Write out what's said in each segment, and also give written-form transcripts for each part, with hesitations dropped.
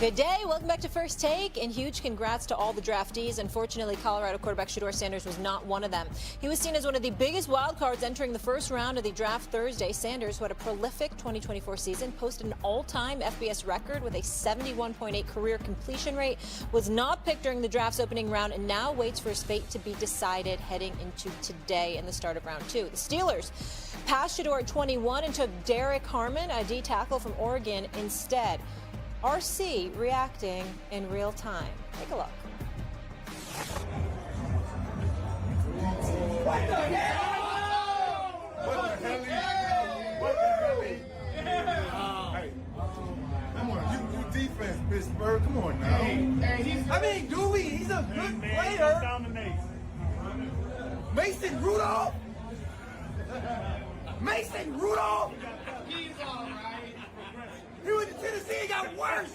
Good day. Welcome back to First Take, and huge congrats to all the draftees. Unfortunately, Colorado quarterback Shedeur Sanders was not one of them. He was seen as one of the biggest wildcards entering the first round of the draft Thursday. Sanders, who had a prolific 2024 season, posted an all-time FBS record with a 71.8 career completion rate, was not picked during the draft's opening round, and now waits for his fate to be decided heading into today and the start of round 2. The Steelers passed Shedeur at 21 and took Derek Harmon, a D tackle from Oregon, instead. RC reacting in real time. Take a look. What the hell? What the hell? What the hell? Hey, come on, you defense, Pittsburgh. Come on now. I mean, Dewey, he's a good player. Mason Rudolph? Mason Rudolph? He's all right. He went to Tennessee and got worse.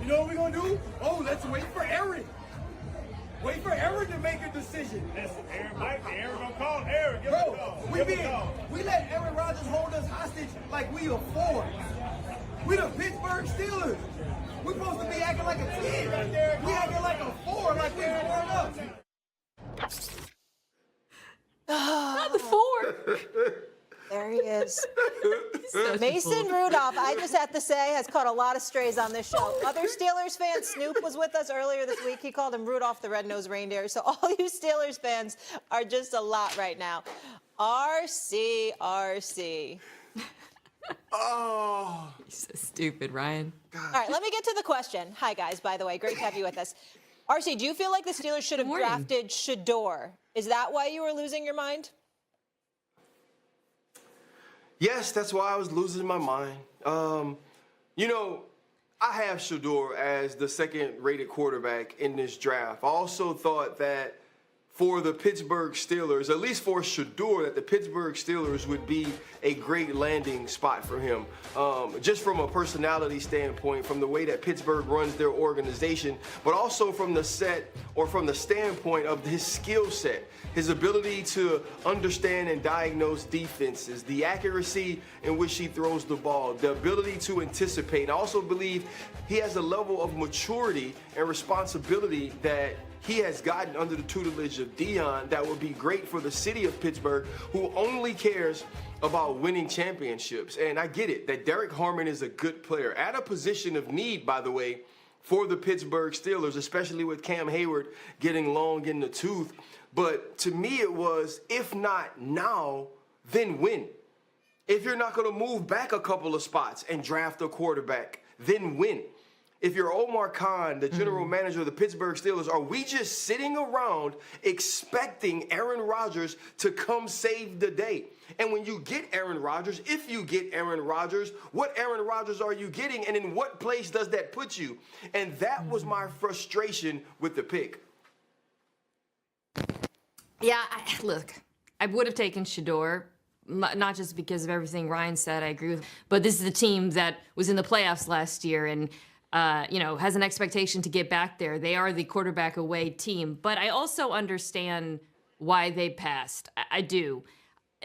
You know what we're going to do? Oh, let's wait for Aaron. Wait for Aaron to make a decision. Listen, Aaron gonna call Aaron. Give Bro, him a call. we let Aaron Rodgers hold us hostage like we a four. We the Pittsburgh Steelers. We're supposed to be acting like a 10. We acting like a 4, like we growing up. Not the 4. There he is. Mason Rudolph, I just have to say, has caught a lot of strays on this show. Other Steelers fans, Snoop was with us earlier this week. He called him Rudolph the Red-Nosed Reindeer. So all you Steelers fans are just a lot right now. RC. Oh. You're so stupid, Ryan. All right, let me get to the question. Hi, guys, by the way. Great to have you with us. RC, do you feel like the Steelers should have drafted Shedeur? Is that why you were losing your mind? Yes, that's why I was losing my mind. You know, I have Shedeur as the second-rated quarterback in this draft. I also thought that for the Pittsburgh Steelers, at least for Shedeur, that the Pittsburgh Steelers would be a great landing spot for him. Just from a personality standpoint, from the way that Pittsburgh runs their organization, but also from the standpoint of his skill set, his ability to understand and diagnose defenses, the accuracy in which he throws the ball, the ability to anticipate. I also believe he has a level of maturity and responsibility that he has gotten under the tutelage of Dion that would be great for the city of Pittsburgh, who only cares about winning championships. And I get it that Derek Harmon is a good player at a position of need, by the way, for the Pittsburgh Steelers, especially with Cam Hayward getting long in the tooth. But to me, it was, if not now, then when? If you're not going to move back a couple of spots and draft a quarterback, then when? If you're Omar Khan, the general manager of the Pittsburgh Steelers, are we just sitting around expecting Aaron Rodgers to come save the day? And when you get Aaron Rodgers, if you get Aaron Rodgers, what Aaron Rodgers are you getting, and in what place does that put you? And that was my frustration with the pick. Yeah, look, I would have taken Shedeur, not just because of everything Ryan said, I agree with, but this is the team that was in the playoffs last year and has an expectation to get back there. They are the quarterback away team, but I also understand why they passed. I do.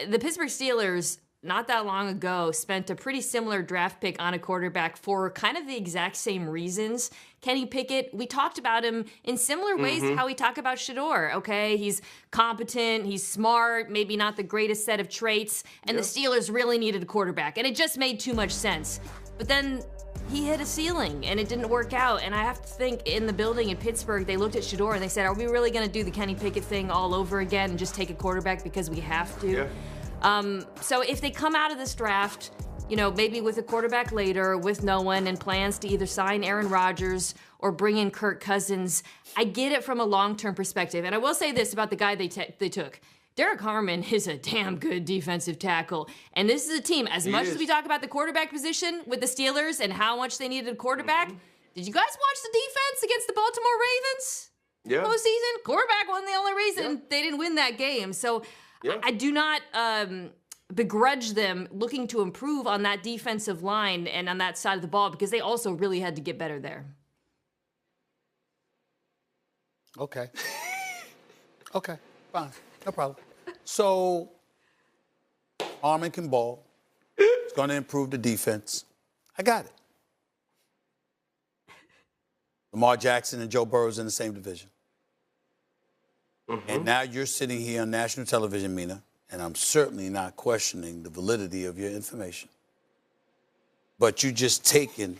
The Pittsburgh Steelers, not that long ago, spent a pretty similar draft pick on a quarterback for kind of the exact same reasons. Kenny Pickett, we talked about him in similar ways to how we talk about Shedeur, okay? He's competent, he's smart, maybe not the greatest set of traits, and the Steelers really needed a quarterback, and it just made too much sense. But then he hit a ceiling, and it didn't work out, and I have to think in the building in Pittsburgh, they looked at Shedeur, and they said, are we really going to do the Kenny Pickett thing all over again and just take a quarterback because we have to? Yeah. So if they come out of this draft, maybe with a quarterback later, with no one, and plans to either sign Aaron Rodgers or bring in Kirk Cousins, I get it from a long-term perspective. And I will say this about the guy they took. Derek Harmon is a damn good defensive tackle. And this is a team, as much as we talk about the quarterback position with the Steelers and how much they needed a quarterback, did you guys watch the defense against the Baltimore Ravens? Yeah. Postseason? Quarterback wasn't the only reason they didn't win that game. So I do not begrudge them looking to improve on that defensive line and on that side of the ball because they also really had to get better there. Okay. Okay, fine. No problem. So, Harmon can ball. It's going to improve the defense. I got it. Lamar Jackson and Joe Burrow's in the same division. And now you're sitting here on national television, Mina, and I'm certainly not questioning the validity of your information. But you just taken,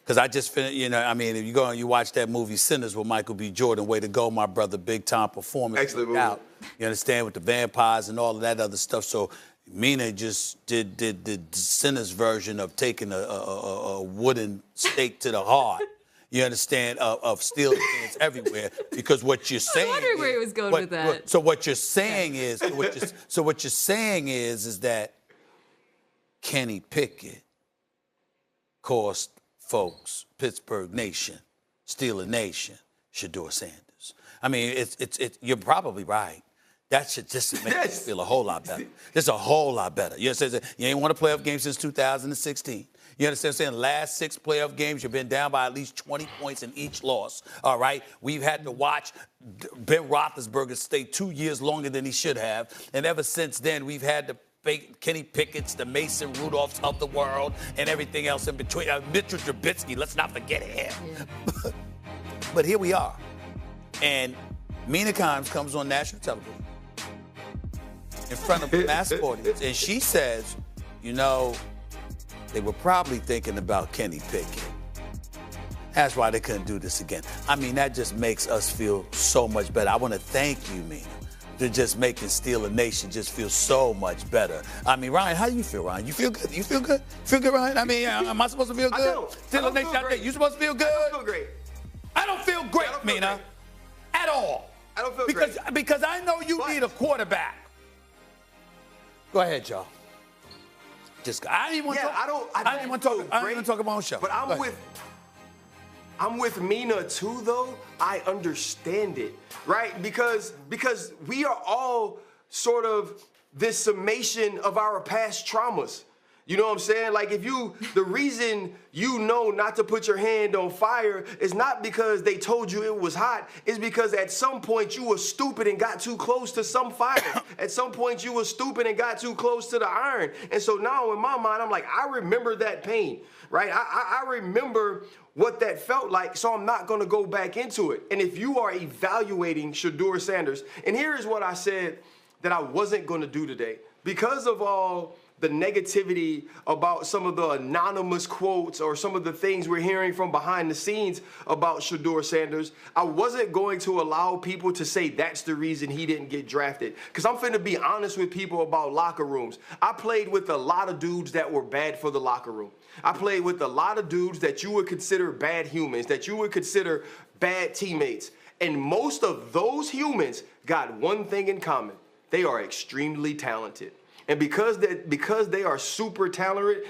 because I just finished, you know, I mean, if you go and you watch that movie Sinners with Michael B. Jordan, way to go, my brother, big time performance. Excellent movie. Out, you understand, with the vampires and all of that other stuff. So Mina just did the Sinners version of taking a wooden stake to the heart. You understand, of steel cans everywhere, because what you're saying. I was wondering where he was going with that. So what you're saying is, is that Kenny Pickett cost folks, Pittsburgh Nation, Steeler Nation, Shedeur Sanders. I mean, you're probably right. That should just make you feel a whole lot better. Just a whole lot better. You understand? You ain't won a playoff game since 2016. You understand what I'm saying? Last 6 playoff games, you've been down by at least 20 points in each loss, all right? We've had to watch Ben Roethlisberger stay 2 years longer than he should have. And ever since then, we've had to fake Kenny Pickett's, the Mason Rudolphs of the world, and everything else in between. Mitchell Trubisky, let's not forget him. Yeah. But here we are. And Mina Kimes comes on national television in front of a massive audience, and she says, you know, they were probably thinking about Kenny Pickett. That's why they couldn't do this again. I mean, that just makes us feel so much better. I want to thank you, Mina, for just making Steeler Nation just feel so much better. I mean, Ryan, how do you feel, Ryan? You feel good? You feel good? Feel good, Ryan? I mean, am I supposed to feel good? I don't. Steeler Nation, I think you supposed to feel good? I don't feel great. I don't feel great, Mina, at all. I don't feel great. great. Because I know you need a quarterback. Go ahead, y'all. I didn't want to talk. I didn't want to talk about my own show. But I'm with Mina too, though. I understand it, right? Because we are all sort of this summation of our past traumas. You know what I'm saying? Like, the reason you know not to put your hand on fire is not because they told you it was hot. It's because at some point you were stupid and got too close to some fire. At some point you were stupid and got too close to the iron. And so now in my mind, I'm like, I remember that pain, right? I remember what that felt like, so I'm not going to go back into it. And if you are evaluating Shedeur Sanders, and here is what I said that I wasn't going to do today. Because of all the negativity about some of the anonymous quotes or some of the things we're hearing from behind the scenes about Shedeur Sanders, I wasn't going to allow people to say that's the reason he didn't get drafted. Because I'm finna be honest with people about locker rooms. I played with a lot of dudes that were bad for the locker room. I played with a lot of dudes that you would consider bad humans, that you would consider bad teammates. And most of those humans got one thing in common. They are extremely talented. And because they are super talented,